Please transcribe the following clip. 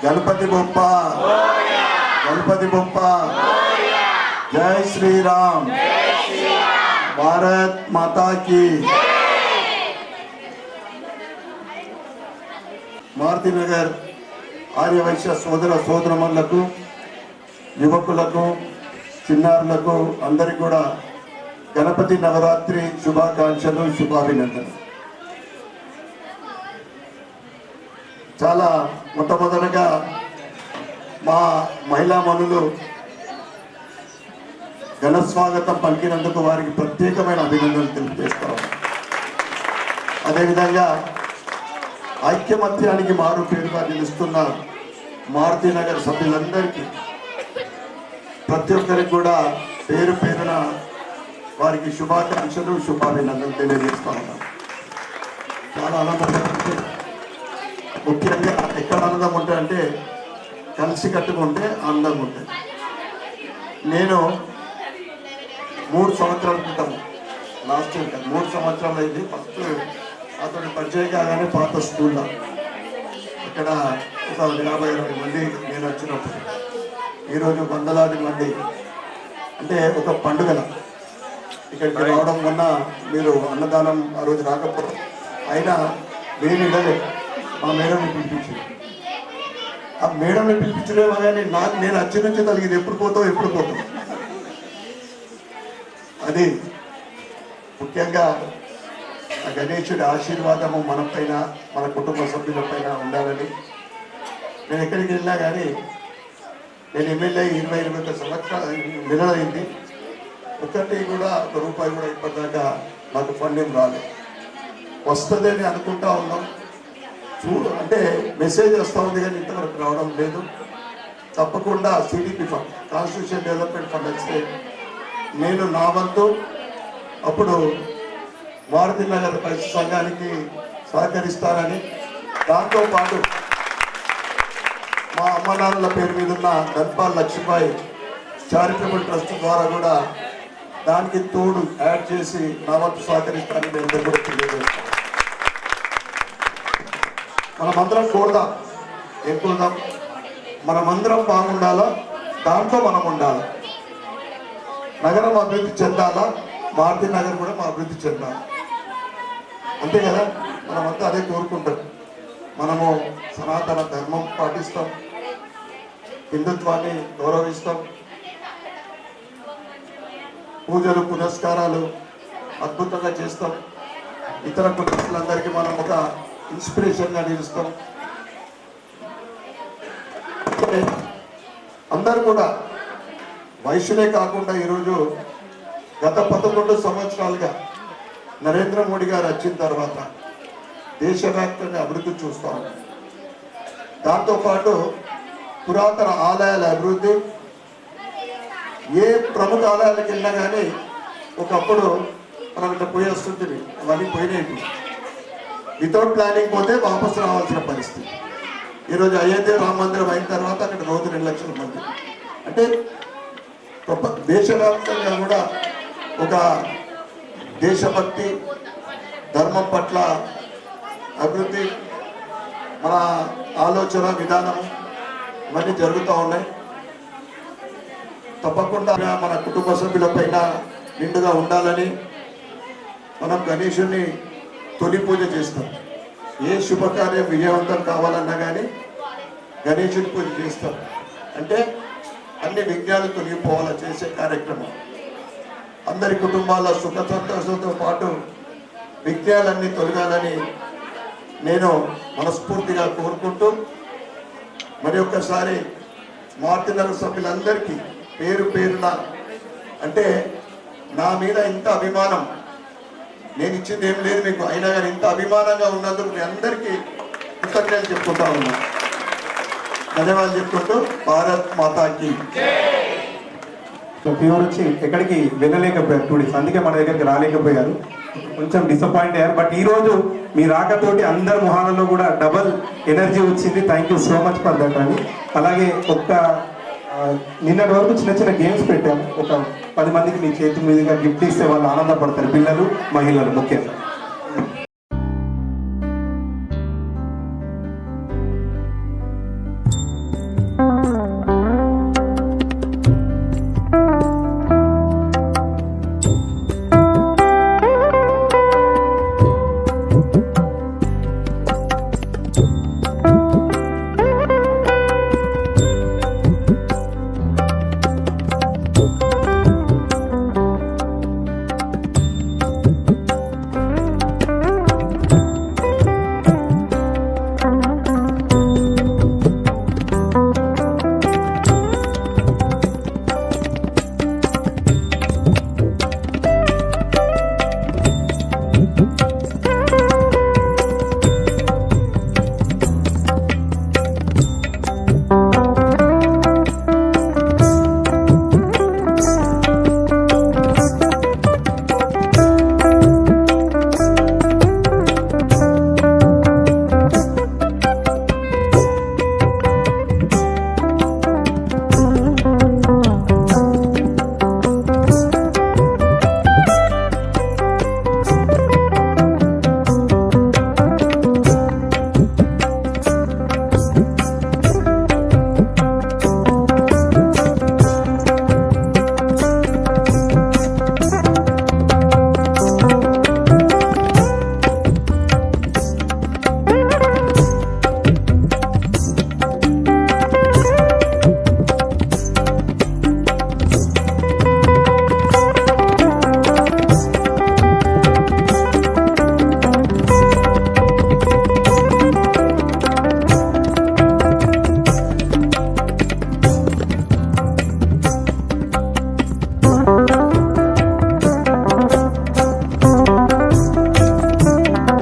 गणपति बप्पा गणपति बप्पा जय श्री राम भारत माता की మారుతి నగర్ ఆర్యవైశ్య సోదర సోదరమణులకు యువకులకు చిన్నారులకు అందరికీ కూడా గణపతి నవరాత్రి శుభాకాంక్షలు శుభాభినందనలు. చాలా మొట్టమొదటగా మా మహిళా మనులు ఘన స్వాగతం పలికినందుకు వారికి ప్రత్యేకమైన అభినందనలు తెలియజేస్తాం. అదేవిధంగా ఐక్యమత్యానికి మారు పేరుగా నిలుస్తున్న మారుతి నగర్ సభ్యులందరికీ ప్రతి ఒక్కరికి కూడా పేరు పేరున వారికి శుభాకాంక్షలు శుభాభినందనలు తెలియజేస్తా ఉన్నాం. చాలా ఆనందంగా ఉంటుంది. ముఖ్యంగా ఎక్కడ ఆనందం ఉంటుందంటే కలిసి కట్టుకుంటే ఆనందంగా ఉంటుంది. నేను 3 సంవత్సరాల క్రితం లాస్ట్ ఇయర్ 3 సంవత్సరాలు అయింది ఫస్ట్ అతను పరిచయం కాగానే పాత స్కూల్లో ఇక్కడ 50-60 మంది నేను వచ్చినప్పుడు ఈరోజు వందలాది మంది అంటే ఒక పండుగల ఇక్కడికి రావడం వల్ల మీరు అన్నదానం ఆ రోజు రాకపోవడం అయినా నేను ఇవ్వలేదు. మా మేడంని పిలిపించింది. ఆ మేడంని పిలిపించడేమో కానీ నేను వచ్చి నుంచి తలిగింది ఎప్పుడు పోతావు అది ముఖ్యంగా ఆ గణేశుడి ఆశీర్వాదము మన పైన మన కుటుంబ సభ్యుల పైన ఉండాలని. నేను ఎక్కడికి వెళ్ళినా కానీ నేను ఎమ్మెల్యే 20-21 సంవత్సరాలు నెలలైంది. ఒక్కటి కూడా ₹1 కూడా ఇప్పటిదాకా నాకు ఫండింగ్ రాలేదు. వస్తుంది అని అనుకుంటా ఉన్నాం. అంటే మెసేజ్ వస్తూ ఉంది కానీ ఇంతవరకు రావడం లేదు. తప్పకుండా CDP fund constitution development fund వస్తే నేను నా వంతు అప్పుడు మారుతి నగర్ పరిస్థితి సంఘానికి సహకరిస్తానని, దాంతోపాటు మా అమ్మ నాన్నల పేరు మీద ఉన్న ధన్పాల్ లక్ష్మీబాయి చారిటబుల్ ట్రస్ట్ ద్వారా కూడా దానికి తోడు యాడ్ చేసి నా వంతు సహకరిస్తానని నేను కూడా తెలియజేస్తాను. మనమందరం కోరుదాం, ఏం కోరుదాం? మనమందరం బాగుండాలా, దాంట్లో మనం ఉండాలి. నగరం అభివృద్ధి చెందాలా, మారుతి నగర్ కూడా మా అభివృద్ధి చెందాలి. అంతే కదా, మనమంతా అదే కోరుకుంటాం. మనము సనాతన ధర్మం పాటిస్తాం, హిందుత్వాన్ని గౌరవిస్తాం, పూజలు పునస్కారాలు అద్భుతంగా చేస్తాం. ఇతర కుటుంబాలందరికీ మనం ఒక ఇన్స్పిరేషన్గా నిలుస్తాం. అందరూ కూడా వయసులే కాకుండా ఈరోజు గత 11 సంవత్సరాలుగా నరేంద్ర మోడీ గారు వచ్చిన తర్వాత దేశవ్యాప్తంగా అభివృద్ధి చూస్తాం. దాంతోపాటు పురాతన ఆలయాల అభివృద్ధి, ఏ ప్రముఖ ఆలయాలకు వెళ్ళినా కానీ ఒకప్పుడు మనం ఇట్లా పోయి వస్తుంటుంది, అవన్నీ పోయినాయి. వితౌట్ ప్లానింగ్ పోతే వాపసు రావాల్సిన పరిస్థితి. ఈరోజు అయోధ్య రామ మందిరం అయిన తర్వాత అక్కడ రోజు 2 లక్షల మంది. అంటే దేశవ్యాప్తంగా కూడా ఒక దేశభక్తి, ధర్మం పట్ల అభివృద్ధి, మన ఆలోచన విధానం ఇవన్నీ జరుగుతూ ఉన్నాయి. తప్పకుండా మన కుటుంబ సభ్యుల పైన నిండుగా ఉండాలని మనం గణేశుని తొలి పూజ చేస్తాం. ఏ శుభకార్యం విజయవంతం కావాలన్నా కానీ గణేశుని పూజ చేస్తాం. అంటే అన్ని విఘ్నాలు తొలగిపోవాలా చేసే కార్యక్రమం. అందరి కుటుంబాల సుఖ సంతోషంతో పాటు విఘ్నాలన్నీ తొలగాలని నేను మనస్ఫూర్తిగా కోరుకుంటూ మరి ఒక్కసారి మార్తినగర్ సభ్యులందరికీ పేరు పేరున, అంటే నా మీద ఇంత అభిమానం, నేను ఇచ్చింది ఏం లేదు మీకు, అయినా కానీ ఇంత అభిమానంగా ఉన్నందుకు మీ అందరికీ కృతజ్ఞతలు చెప్పుకుంటా ఉన్నా. ధన్యవాదాలు చెప్పుకుంటూ భారత్ మాతాకి. ఫీవర్ వచ్చి ఎక్కడికి వెళ్ళలేకపోయారు 2 days, అందుకే మన దగ్గరికి రాలేకపోయారు. కొంచెం డిసప్పాయింట్ అయ్యారు. బట్ ఈరోజు మీ రాకతోటి అందరి మొహాలలో కూడా డబల్ ఎనర్జీ వచ్చింది. Thank you so much for that అని. అలాగే నిన్నటి వరకు చిన్న చిన్న గేమ్స్ పెట్టాము. ఒక 10 మందికి మీ చేతి మీదుగా గిఫ్ట్ ఇస్తే వాళ్ళు ఆనందపడతారు, పిల్లలు మహిళలు ముఖ్యంగా.